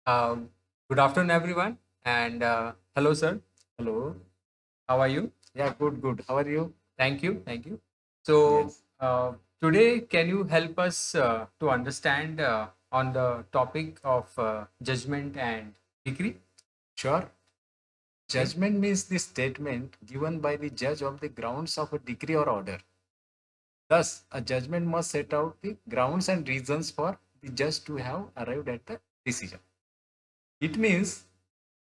Um, Good afternoon, everyone, and hello, sir. Hello. How are you? Yeah, good. How are you? Thank you, thank you. So Yes. today, can you help us to understand on the topic of judgment and decree? Sure. Okay. Judgment means the statement given by the judge of the grounds of a decree or order. Thus, a judgment must set out the grounds and reasons for the judge to have arrived at the decision. It means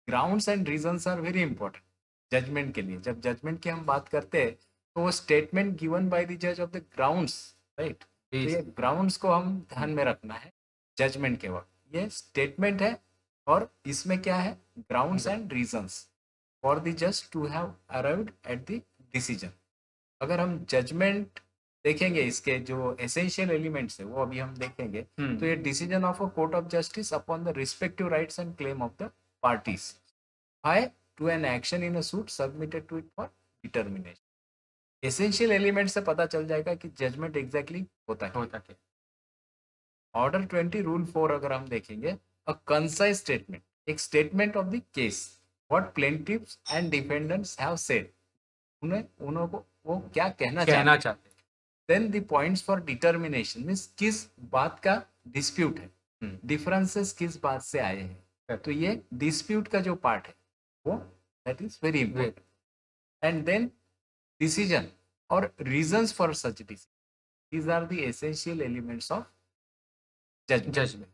grounds and reasons are very important. Judgement के लिए जब judgement की हम बात करते हैं तो वो स्टेटमेंट गिवन बाय द जज ऑफ द ग्राउंड्स, राइट? तो Yes. ये ग्राउंड्स को हम ध्यान में रखना है जजमेंट के वक्त। ये स्टेटमेंट है और इसमें क्या है? Grounds and reasons for the जज to have arrived at the decision. अगर हम जजमेंट देखेंगे, इसके जो एसेंशियल एलिमेंट्स है वो अभी हम देखेंगे। तो ये decision of a court of justice upon the respective rights and claim of the parties high to an action in a suit submitted to it for determination. Essential element से पता चल जाएगा कि जजमेंट एग्जैक्टली होता क्या। Order 20 rule 4 अगर हम देखेंगे, अ कंसाइज स्टेटमेंट, एक statement of the case, what plaintiffs and defendants have said, उन्हें उन्हों को वो क्या कहना चाहते हैं। Then the points for determination means किस बात का डिस्प्यूट है, डिफरेंसेस किस बात से आए हैं। तो ये डिस्प्यूट का जो पार्ट है वो that is very important. And then decision और reasons for such decision, these are the essential elements of judgment.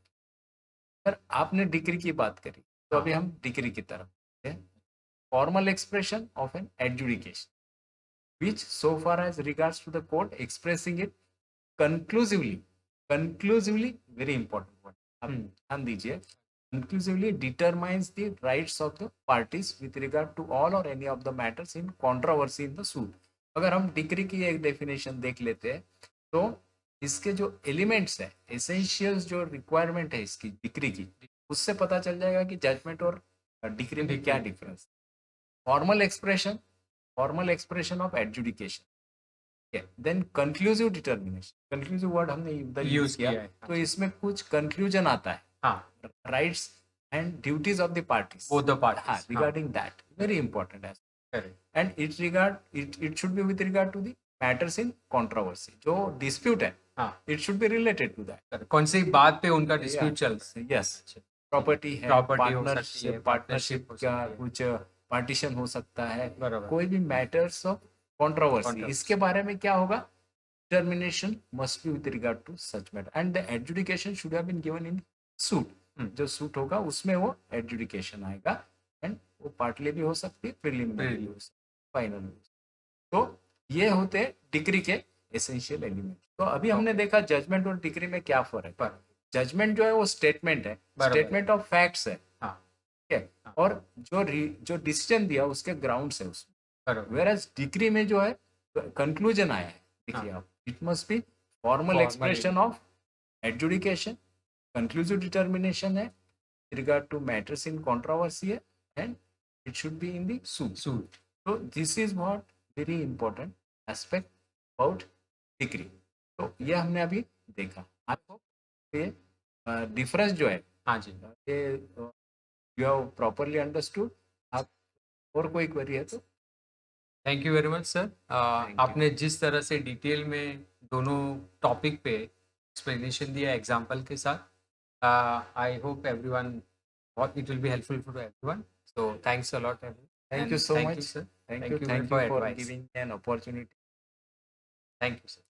अगर आपने डिग्री की बात करी तो अभी हम डिग्री की तरफ, formal expression of an adjudication which so far as regards to the court expressing it conclusively very important word, आप ध्यान दीजिए, conclusively determines the rights of the parties with regard to all or any of the matters in controversy in the suit। अगर हम degree की एक definition देख लेते हैं तो इसके जो एलिमेंट्स है, एसेंशियल्स जो रिक्वायरमेंट है इसकी डिग्री की, उससे पता चल जाएगा कि जजमेंट और डिग्री में क्या difference. Formal expression of adjudication, then conclusive determination, conclusive word हमने इधर यूज किया है, तो इसमें कुछ कंक्लूजन आता है, rights and duties of the parties, regarding that very important है। And it should be with regard to the matters in controversy, जो डिस्प्यूट है it should be related to that, कौन सी बात पे उनका डिस्प्यूट चल रहा है। यस, प्रॉपर्टी है, पार्टनरशिप का कुछ पार्टीशन हो सकता है, कोई भी मैटर्स ऑफ कंट्रोवर्सी, इसके बारे में क्या होगा, determination must be with regard to such matter and the adjudication should have been given in suit। जो सूट होगा उसमें वो एडजुडिकेशन आएगा एंड वो पार्टली भी हो सकती है, प्रिलिमिनरी भी हो सकती है, फाइनल भी। तो ये होते हैं डिग्री के एसेंशियल एलिमेंट। तो अभी हमने देखा जजमेंट और डिग्री में क्या फर्क है। जजमेंट जो है वो स्टेटमेंट है, स्टेटमेंट ऑफ फैक्ट्स है, ठीक है, और जो डिसीजन दिया उसके ग्राउंड्स है उसमें। वेयर डिग्री में जो है कंक्लूजन आया है, देखिए आप, it must be formal expression of adjudication, conclusive determination है, regard to matters in controversy है, and it should be in the suit। So this is what very important aspect about degree। तो ये हमने अभी देखा। आपको ये डिफरेंस जो है, ये you have properly understood। आप और कोई क्वेरी है तो thank you very much sir. आपने जिस तरह से डिटेल में दोनों टॉपिक पे एक्सप्लेनेशन दिया एग्जांपल के साथ, I hope everyone it will be helpful for everyone. So thanks a lot everyone. Thank you so much sir. Thank you for giving an opportunity. Thank you sir.